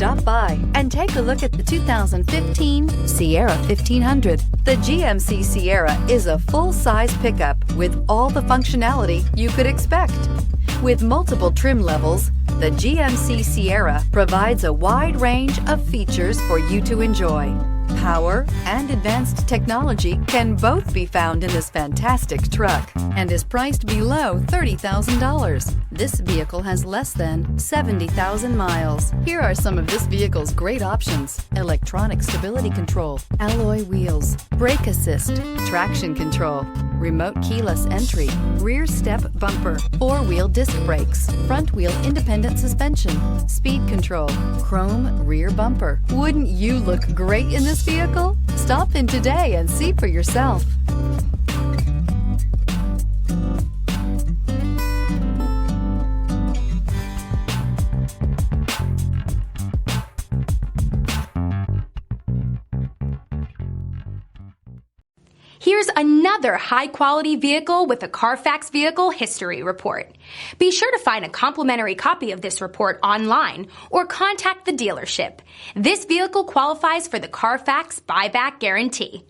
Stop by and take a look at the 2015 Sierra 1500. The GMC Sierra is a full-size pickup with all the functionality you could expect. With multiple trim levels, the GMC Sierra provides a wide range of features for you to enjoy. Power and advanced technology can both be found in this fantastic truck and is priced below $30,000. This vehicle has less than 70,000 miles. Here are some of this vehicle's great options: electronic stability control, alloy wheels, brake assist, traction control, remote keyless entry, rear step bumper, four-wheel disc brakes, front wheel independent suspension, speed control, chrome rear bumper. Wouldn't you look great in this vehicle? Stop in today and see for yourself. Here's another high-quality vehicle with a Carfax Vehicle History Report. Be sure to find a complimentary copy of this report online or contact the dealership. This vehicle qualifies for the Carfax Buyback Guarantee.